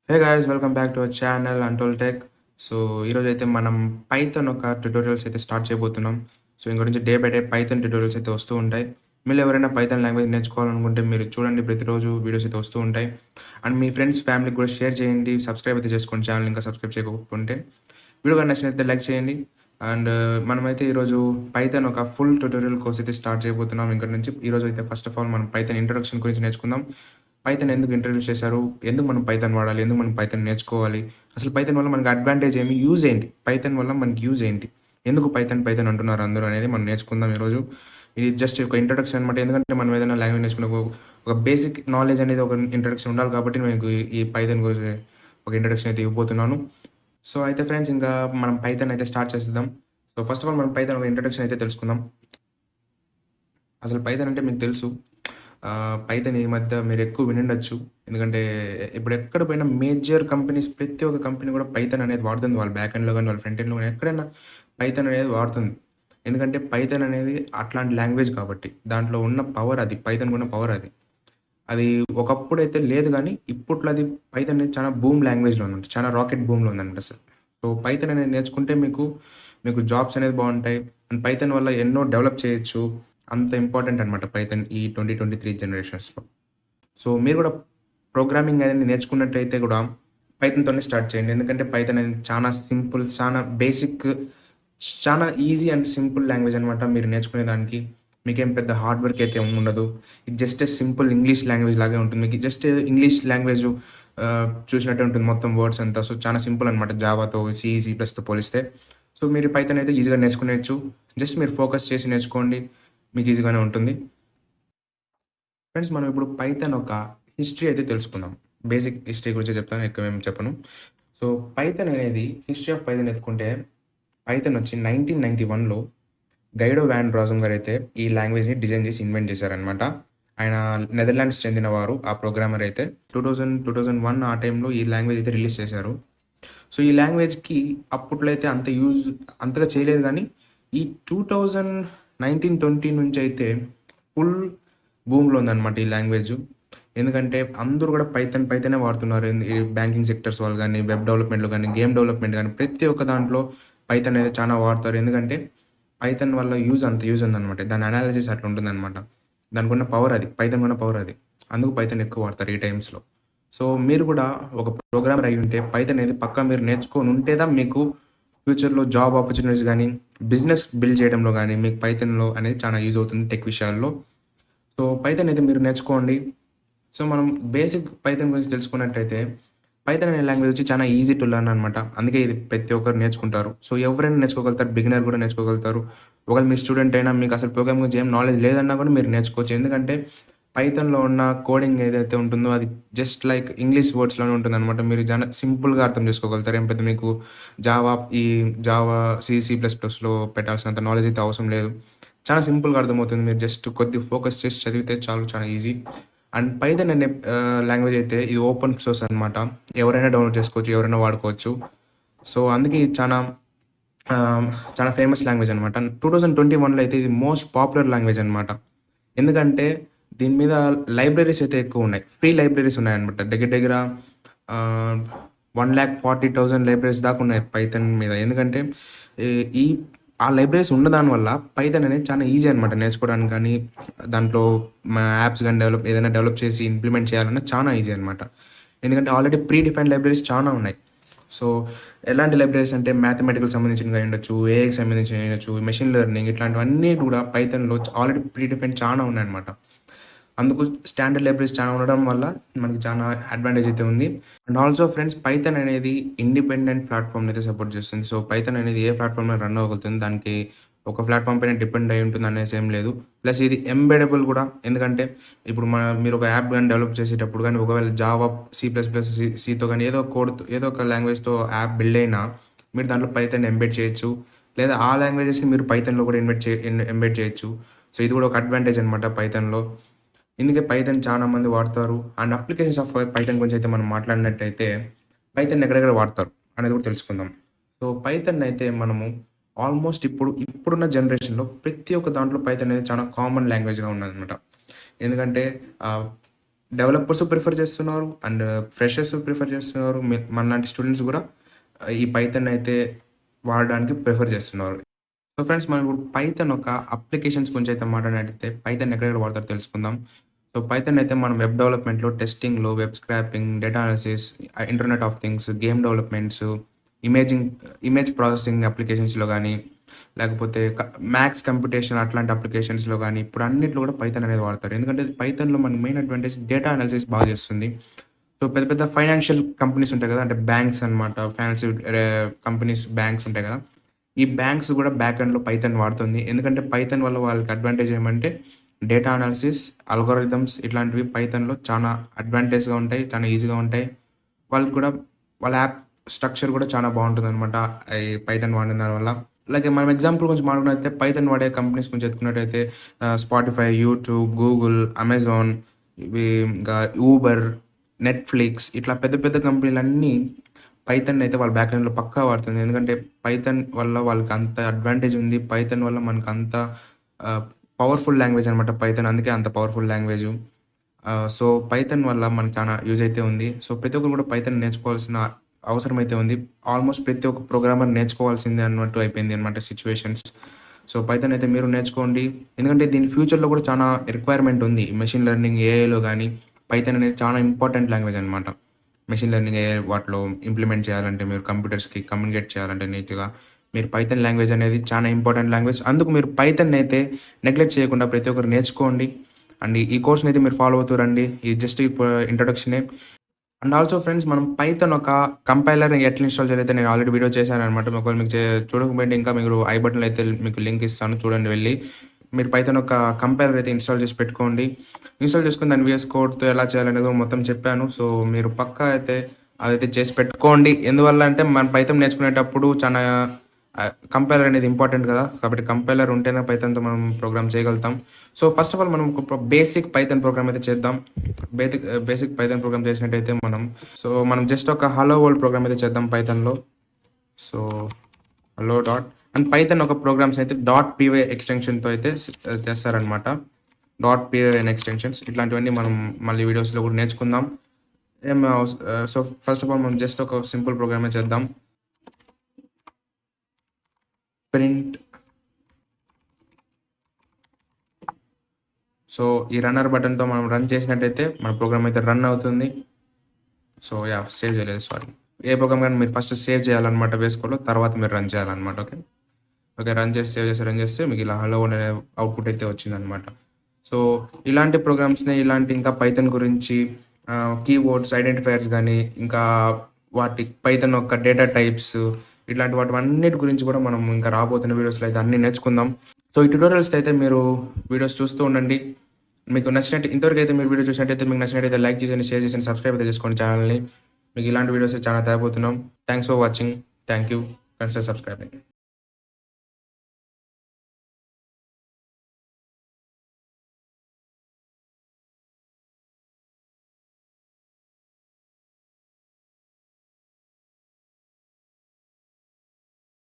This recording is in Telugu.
Hey guys welcome back to our channel untold tech. So ఈరోజైతే మనం పైథాన్ ఒక ట్యుటోరియల్స్ అయితే స్టార్ట్ చేయబోతున్నాం. సో ఇంక నుంచి day by day Python tutorials అయితే వస్తూ ఉంటాయి. మీరు ఎవరైనా పైథాన్ లాంగ్వేజ్ నేర్చుకోవాలనుకుంటే మీరు చూడండి, ప్రతిరోజు వీడియోస్ అయితే వస్తూ ఉంటాయి. అండ్ మీ ఫ్రెండ్స్ ఫ్యామిలీకి కూడా షేర్ చేయండి, సబ్స్క్రైబ్ అయితే చేసుకోండి ఛానల్ ఇంకా సబ్స్క్రైబ్ చేయకపోతే. వీడియో కానీ నచ్చినైతే లైక్ చేయండి. అండ్ మనమైతే ఈరోజు పైథాన్ ఒక ఫుల్ ట్యుటోరియల్ కోర్స్ అయితే స్టార్ట్ చేయబోతున్నాం. ఇక్కడ నుంచి ఈరోజు అయితే ఫస్ట్ ఆఫ్ ఆల్ మనం పైథాన్ ఇంట్రొడక్షన్ గురించి నేర్చుకుందాం. పైథాన్ ఎందుకు ఇంట్రడ్యూస్ చేశారు? ఎందుకు మనం పైథాన్ వాడాలి? ఎందుకు మనం పైథాన్ నేర్చుకోవాలి? అసలు పైథాన్ వల్ల మనకు అడ్వాంటేజ్ ఏమి? యూజ్ ఏంటి? పైథాన్ వల్ల మనకి యూజ్ ఏంటి? ఎందుకు పైథాన్ అంటున్నారు అందరూ అనేది మనం నేర్చుకుందాం ఈరోజు. ఇది జస్ట్ ఒక ఇంట్రొడక్షన్ అనమాట. ఎందుకంటే మనం ఏదైనా లాంగ్వేజ్ నేర్చుకునే ఒక బేసిక్ నాలెడ్జ్ అనేది ఒక ఇంట్రొడక్షన్ ఉండాలి కాబట్టి మీకు ఈ పైథాన్ గురించి ఒక ఇంట్రొడక్షన్ అయితే ఇవ్వబోతున్నాను. సో అయితే ఫ్రెండ్స్, ఇంకా మనం పైథాన్ అయితే స్టార్ట్ చేసేద్దాం. సో ఫస్ట్ ఆఫ్ ఆల్ మనం పైథాన్ ఒక ఇంట్రొడక్షన్ అయితే తెలుసుకుందాం. అసలు పైథాన్ అంటే మీకు తెలుసు. పైథాన్ ఈ మధ్య మీరు ఎక్కువ వినుండొచ్చు. ఎందుకంటే ఇప్పుడు ఎక్కడ పోయినా మేజర్ కంపెనీస్ ప్రతి ఒక్క కంపెనీ కూడా పైథాన్ అనేది వాడుతుంది. వాళ్ళ బ్యాక్ ఎండ్‌లో గానీ, వాళ్ళ ఫ్రంట్ ఎండ్‌లో గానీ ఎక్కడైనా పైథాన్ అనేది వాడుతుంది. ఎందుకంటే పైథాన్ అనేది అట్లాంటి లాంగ్వేజ్ కాబట్టి. దాంట్లో ఉన్న పవర్ అది. పైథాన్‌కున్న ఉన్న పవర్ అది. అది ఒకప్పుడైతే లేదు గానీ, ఇప్పట్లో అది పైథాన్ అనేది చాలా బూమ్ లాంగ్వేజ్‌లో ఉందంట. చాలా రాకెట్ బూమ్‌లో ఉందంట అసలు. సో పైథాన్ అనేది నేర్చుకుంటే మీకు జాబ్స్ అనేది బావుంటాయి. అండ్ పైథాన్ వల్ల ఎన్నో డెవలప్ చేయొచ్చు. అంత ఇంపార్టెంట్ అనమాట పైథాన్ ఈ 2023 జనరేషన్స్‌లో. సో మీరు కూడా ప్రోగ్రామింగ్ అనేది నేర్చుకున్నట్టయితే కూడా పైథాన్‌తోనే స్టార్ట్ చేయండి. ఎందుకంటే పైథాన్ అనేది చాలా సింపుల్, చాలా బేసిక్, చాలా ఈజీ అండ్ సింపుల్ లాంగ్వేజ్ అనమాట. మీరు నేర్చుకునేదానికి మీకేం పెద్ద హార్డ్ వర్క్ అయితే ఉండదు. ఇది జస్ట్ సింపుల్ ఇంగ్లీష్ లాంగ్వేజ్ లాగే ఉంటుంది. మీకు జస్ట్ ఇంగ్లీష్ లాంగ్వేజ్ చూసినట్టే ఉంటుంది మొత్తం వర్డ్స్ అంతా. సో చాలా సింపుల్ అనమాట జావాతో, సి ప్లస్‌తో పోలిస్తే. సో మీరు పైథాన్ అయితే ఈజీగా నేర్చుకునేయొచ్చు. జస్ట్ మీరు ఫోకస్ చేసి నేర్చుకోండి. మీకు ఈజీగానే ఉంటుంది. ఫ్రెండ్స్, మనం ఇప్పుడు పైథాన్ ఒక హిస్టరీ అయితే తెలుసుకుందాం. బేసిక్ హిస్టరీ గురించే చెప్తాను, ఎక్కువేం చెప్పను. సో పైథాన్ అనేది హిస్టరీ ఆఫ్ పైథాన్ ఎత్తుకుంటే పైథాన్ వచ్చి 1991లో గైడో వ్యాన్ బ్రాజమ్ గారైతే ఈ లాంగ్వేజ్‌ని డిజైన్ చేసి ఇన్వెంట్ చేశారనమాట. ఆయన నెదర్లాండ్స్ చెందినవారు. ఆ ప్రోగ్రామర్ అయితే 2001 ఆ టైంలో ఈ లాంగ్వేజ్ అయితే రిలీజ్ చేశారు. సో ఈ లాంగ్వేజ్‌కి అప్పట్లో అయితే అంత యూజ్ అంతగా చేయలేదు గానీ, ఈ 2019-20 నుంచయితే ఫుల్ బూమ్‌లో ఉందనమాట ఈ లాంగ్వేజు. ఎందుకంటే అందరూ కూడా పైథానే వాడుతున్నారు. ఈ బ్యాంకింగ్ సెక్టర్స్ వాళ్ళు గానీ, వెబ్ డెవలప్‌మెంట్‌లో గానీ, గేమ్ డెవలప్‌మెంట్ గానీ ప్రతి ఒక్క దాంట్లో పైథాన్ అనేది చాలా వాడతారు. ఎందుకంటే పైథాన్ వల్ల అంత యూజ్ ఉందనమాట. దాని అనాలిసిస్ అట్లా ఉంటుందనమాట. దానికున్న పవర్ అది. పైథాన్‌కున్న పవర్ అది. అందుకు పైథాన్ ఎక్కువ వాడతారు ఈ టైమ్స్‌లో. సో మీరు కూడా ఒక ప్రోగ్రామర్ అయ్యుంటే పైథాన్ అనేది పక్కా మీరు నేర్చుకొనుంటేదా మీకు ఫ్యూచర్‌లో జాబ్ ఆపర్చునిటీస్ గానీ, బిజినెస్ బిల్డ్ చేయడంలో గానీ మీకు పైథాన్‌లో అనేది చాలా యూజ్ అవుతుంది టెక్ విషయాల్లో. సో పైథాన్ అయితే మీరు నేర్చుకోండి. సో మనం బేసిక్ పైథాన్ గురించి తెలుసుకున్నట్టయితే, పైథాన్ అనే లాంగ్వేజ్ వచ్చి చాలా ఈజీ టు లెర్న్ అనమాట. అందుకే ఇది ప్రతి ఒక్కరు నేర్చుకుంటారు. సో ఎవరైనా నేర్చుకోగలుగుతారు. బిగినర్ కూడా నేర్చుకోగలుగుతారు. ఒకవేళ మీరు స్టూడెంట్ అయినా మీకు అసలు ప్రోగ్రామింగ్ గురించి ఏం నాలెడ్జ్ లేదన్నా కూడా మీరు నేర్చుకోవచ్చు. ఎందుకంటే పైథాన్‌లో ఉన్న కోడింగ్ ఏదైతే ఉంటుందో అది జస్ట్ లైక్ ఇంగ్లీష్ వర్డ్స్‌లోనే ఉంటుందనమాట. మీరు చాలా సింపుల్‌గా అర్థం చేసుకోగలుగుతారు. ఏం పెద్ద మీకు జావా ఈ జావా, సి ప్లస్ ప్లస్‌లో పెట్టాల్సినంత నాలెడ్జ్ అయితే అవసరం లేదు. చాలా సింపుల్‌గా అర్థమవుతుంది. మీరు జస్ట్ కొద్దిగా ఫోకస్ చేసి చదివితే చాలు, చాలా ఈజీ. అండ్ పైథాన్ అనే లాంగ్వేజ్ అయితే ఇది ఓపెన్ సోర్స్ అనమాట. ఎవరైనా డౌన్లోడ్ చేసుకోవచ్చు, ఎవరైనా వాడుకోవచ్చు. సో అందుకే ఇది చాలా ఫేమస్ లాంగ్వేజ్ అనమాట. 2021లో అయితే ఇది మోస్ట్ పాపులర్ లాంగ్వేజ్ అనమాట. ఎందుకంటే దీని మీద లైబ్రరీస్ అయితే ఎక్కువ ఉన్నాయి. ఫ్రీ లైబ్రరీస్ ఉన్నాయన్నమాట. దగ్గర దగ్గర 1,40,000 లైబ్రరీస్ దాకా ఉన్నాయి పైథాన్ మీద. ఎందుకంటే ఈ ఈ ఆ లైబ్రరీస్ ఉన్నదాని వల్ల పైథాన్ అనేది చాలా ఈజీ అనమాట నేర్చుకోవడానికి కానీ, దాంట్లో మన యాప్స్ గానీ ఏదైనా డెవలప్ చేసి ఇంప్లిమెంట్ చేయాలన్నా చాలా ఈజీ అనమాట. ఎందుకంటే ఆల్రెడీ ప్రీ డిఫైన్డ్ లైబ్రరీస్ చాలా ఉన్నాయి. సో ఎలాంటి లైబ్రరీస్ అంటే మ్యాథమెటికల్ సంబంధించినవి అయ్యుండొచ్చు, ఏఐకి సంబంధించినవి అయ్యుండొచ్చు, మెషిన్ లెర్నింగ్ ఇట్లాంటివన్నీ కూడా పైథాన్‌లో ఆల్రెడీ ప్రీ డిఫైన్డ్ చాలా ఉన్నాయన్నమాట. అందుకు స్టాండర్డ్ లైబ్రరీస్ చాలా ఉండడం వల్ల మనకి చాలా అడ్వాంటేజ్ అయితే ఉంది. అండ్ ఆల్సో ఫ్రెండ్స్, పైథాన్ అనేది ఇండిపెండెంట్ ప్లాట్‌ఫామ్‌ని అయితే సపోర్ట్ చేస్తుంది. సో పైథాన్ అనేది ఏ ప్లాట్‌ఫామ్‌లో రన్ అవ్వగలుగుతుంది. దానికి ఒక ప్లాట్‌ఫామ్ పైన డిపెండ్ అయ్యి ఉంటుంది అనేసి ఏం లేదు. ప్లస్ ఇది ఎంబెడబుల్ కూడా. ఎందుకంటే ఇప్పుడు మీరు ఒక యాప్ గాని డెవలప్ చేసేటప్పుడు గానీ, ఒకవేళ జావా, సితో గానీ ఏదో ఒక లాంగ్వేజ్‌తో యాప్ బిల్డ్ అయినా మీరు దాంట్లో పైథాన్ ఎంబెడ్ చేయొచ్చు. లేదా ఆ లాంగ్వేజెస్‌ని మీరు పైథాన్‌లో కూడా ఎంబెడ్ చేయొచ్చు. సో ఇది కూడా ఒక అడ్వాంటేజ్ అనమాట పైథాన్‌లో. ఇందుకే పైథాన్ చాలా మంది వాడతారు. అండ్ అప్లికేషన్స్ ఆఫ్ పైథాన్ గురించి అయితే మనం మాట్లాడినట్టయితే, పైథాన్ ఎక్కడెక్కడ వాడతారు అనేది కూడా తెలుసుకుందాం. సో పైథాన్ అయితే మనము ఆల్మోస్ట్ ఇప్పుడున్న జనరేషన్‌లో ప్రతి ఒక్క దాంట్లో పైథాన్ అనేది చాలా కామన్ లాంగ్వేజ్‌గా ఉన్నదనమాట. ఎందుకంటే ఆహ్, డెవలపర్స్ ప్రిఫర్ చేస్తున్నారు. అండ్ ఫ్రెషర్స్ ప్రిఫర్ చేస్తున్నారు. మనలాంటి స్టూడెంట్స్ గూడా ఈ పైథాన్ అయితే వాడడానికి ప్రిఫర్ చేస్తున్నారు. సో ఫ్రెండ్స్ మనం ఇప్పుడు పైథాన్ ఒక అప్లికేషన్స్ గురించి అయితే మాట్లాడినట్టయితే పైథాన్ ఎక్కడెక్కడ వాడతారో తెలుసుకుందాం. సో పైథాన్ అయితే మనం వెబ్ డెవలప్‌మెంట్‌లో, టెస్టింగ్‌లో, web scraping, data analysis, internet of things, game developments, imaging image processing అప్లికేషన్స్‌లో గానీ, లేకపోతే మ్యాథ్స్ కంప్యూటేషన్ అట్లాంటి అప్లికేషన్స్‌లో గానీ, ఇప్పుడు అన్నిట్లో కూడా పైథాన్ అనేది వాడతారు. ఎందుకంటే పైథాన్‌లో మనకి మెయిన్ అడ్వాంటేజ్ డేటా అనాలిసిస్ బాగా చేస్తుంది. సో పెద్ద పెద్ద ఫైనాన్షియల్ కంపెనీస్ ఉంటాయి కదా! అంటే బ్యాంక్స్ అనమాట. ఫైనాన్షియల్ కంపెనీస్, బ్యాంక్స్ ఉంటాయి కదా! ఈ బ్యాంక్స్ గూడా బ్యాక్ ఎండ్‌లో పైథాన్ వాడుతుంది. ఎందుకంటే పైథాన్ వల్ల వాళ్ళకి అడ్వాంటేజ్ ఏమంటే డేటా అనాలిసిస్, అల్గోరిథమ్స్ ఇట్లాంటివి పైథాన్‌లో చానా అడ్వాంటేజ్‌గా ఉంటాయి. చానా ఈజీగా ఉంటాయి. వాళ్ళకి కూడా వాళ్ళ యాప్ స్ట్రక్చర్ కూడా చానా బావుంటుందనమాట. ఈ పైథాన్ వాడిన దానివల్ల. అలాగే మనం ఎగ్జాంపుల్ గురించి మాట్లాడుకున్నట్టయితే పైథాన్ వాడే కంపెనీస్ గురించి ఎత్తుకున్నట్టయితే స్పాటిఫై, యూట్యూబ్, గూగుల్, అమెజాన్ ఇవి ఇంకా ఊబర్, నెట్‌ఫ్లిక్స్ ఇట్లా పెద్ద పెద్ద కంపెనీలన్నీ పైథాన్ అయితే వాళ్ళ బ్యాక్ ఎండ్‌లో పక్కా వాడుతుంది. ఎందుకంటే పైథాన్ వల్ల వాళ్ళకి అంత అడ్వాంటేజ్ ఉంది. పైథాన్ వల్ల మనకంత ఆహ్, పవర్‌ఫుల్ లాంగ్వేజ్ అనమాట పైథాన్. అందుకే అంత పవర్‌ఫుల్ లాంగ్వేజు. సో, పైథాన్ వల్ల మనకు చానా యూజ్ అయితే ఉంది. సో, ప్రతి ఒక్కరు కూడా పైథాన్ నేర్చుకోవాల్సిన అవసరం అయితే ఉంది. ఆల్మోస్ట్ ప్రతి ఒక్క ప్రోగ్రామర్ నేర్చుకోవాల్సిందే అన్నట్టు అయిపోయింది అనమాట సిట్యుయేషన్స్. సో, పైథాన్ అయితే మీరు నేర్చుకోండి. ఎందుకంటే దీని ఫ్యూచర్‌లో కూడా చానా రిక్వైర్మెంట్ ఉంది. మెషిన్ లెర్నింగ్, ఏఐలో గానీ పైథాన్ అనేది చాలా ఇంపార్టెంట్ లాంగ్వేజ్ అనమాట. మెషిన్ లెర్నింగ్, ఏఐ వాటిలో ఇంప్లిమెంట్ చేయాలంటే మీరు కంప్యూటర్స్‌కి కమ్యూనికేట్ చేయాలంటే నీట్‌గా మీరు పైథాన్ లాంగ్వేజ్ అనేది చాలా ఇంపార్టెంట్ లాంగ్వేజ్. అందుకు మీరు పైథాన్ అయితే నెగ్లెక్ట్ చేయకుండా ప్రతి ఒక్కరు నేర్చుకోండి. అండ్ ఈ కోర్స్‌నైతే మీరు ఫాలో అవుతూ రండి. ఇది జస్ట్ ఇంట్రొడక్షనే. అండ్ ఆల్సో ఫ్రెండ్స్ మనం పైథాన్ ఒక కంపైలర్‌ని ఎట్లా ఇన్‌స్టాల్ చేయాలైతే నేను ఆల్రెడీ వీడియో చేశాననమాట. ఒకవేళ మీకు చూడకపోయింటే ఇంకా మీరు ఐ బటన్‌లో అయితే మీకు లింక్ ఇస్తాను చూడండి వెళ్లి. మీరు పైథాన్ ఒక కంపైలర్ అయితే ఇన్‌స్టాల్ చేసి పెట్టుకోండి. ఇన్‌స్టాల్ చేసుకొని దాన్ని వీఎస్ కోడ్‌తో ఎలా చేయాలనేది మొత్తం చెప్పాను. సో, మీరు పక్కా అయితే అదైతే చేసి పెట్టుకోండి. ఎందువల్ల అంటే మనం పైథాన్ నేర్చుకునేటప్పుడు చానా కంపైలర్ అనేది ఇంపార్టెంట్ కదా! కాబట్టి కంపైలర్ ఉంటేనే పైథాన్‌తో మనం ప్రోగ్రామ్ చేయగలుగుతాం. సో, ఫస్ట్ ఆఫ్ ఆల్ మనం ఒక బేసిక్ పైథాన్ ప్రోగ్రామ్ అయితే చేద్దాం. బేసిక్ పైథాన్ ప్రోగ్రామ్ చేసినట్టయితే మనం జస్ట్ ఒక హలో వరల్డ్ ప్రోగ్రామ్ అయితే చేద్దాం పైథాన్‌లో. So, hello dot and Python ఒక ప్రోగ్రామ్స్ అయితే డాట్ పీవై ఎక్స్‌టెన్షన్‌తో అయితే చేస్తారనమాట. డాట్ పీవై అనే ఎక్స్‌టెన్షన్స్ ఇట్లాంటివన్నీ మనం మళ్ళీ వీడియోస్‌లో కూడా నేర్చుకుందాం. సో, ఫస్ట్ ఆఫ్ ఆల్ మనం జస్ట్ ఒక సింపుల్ ప్రోగ్రామే చేద్దాం. ప్రింట్ సో, ఈ రన్నర్ బటన్‌తో మనం రన్ చేసినట్టయితే మన ప్రోగ్రామ్ అయితే రన్ అవుతుంది. So, yeah! సేవ్ చేయలేదు సారీ. ఏ ప్రోగ్రామ్ గాని మీరు ఫస్ట్ సేవ్ చేయాలన్నమాట వేస్కోలో. తర్వాత మీరు రన్ చేయాలన్నమాట. ఓకే. ఓకే. రన్ చేసి, సేవ్ చేసి, రన్ చేస్తే మీకు ఇలా హలో అనే అవుట్‌పుట్ అయితే వచ్చిందన్నమాట. సో, ఇలాంటి ప్రోగ్రామ్స్‌ని ఇలాంటి ఇంకా పైథాన్ గురించి కీవర్డ్స్, ఐడెంటిఫైయర్స్ గాని, ఇంకా వాటి పైథాన్ యొక్క డేటా టైప్స్ ఇట్లాంటి వాటన్నిటి గురించి కూడా మనం ఇంకా రాబోతున్న వీడియోస్‌లో అయితే అన్నీ నేర్చుకుందాం. సో, ఈ ట్యుటోరియల్స్ అయితే మీరు వీడియోస్ చూస్తూ ఉండండి. మీకు నచ్చినట్టు ఇంతవరకైతే మీరు వీడియో చూసినట్టయితే మీకు నచ్చినట్టయితే లైక్ చేయండి, షేర్ చేయండి, సబ్స్క్రైబ్ అయితే చేసుకోండి ఛానెల్‌ని. మీకు ఇలాంటి వీడియోస్ చాలా తేబోతున్నాం. Thanks for watching. Thank you. Consider subscribing.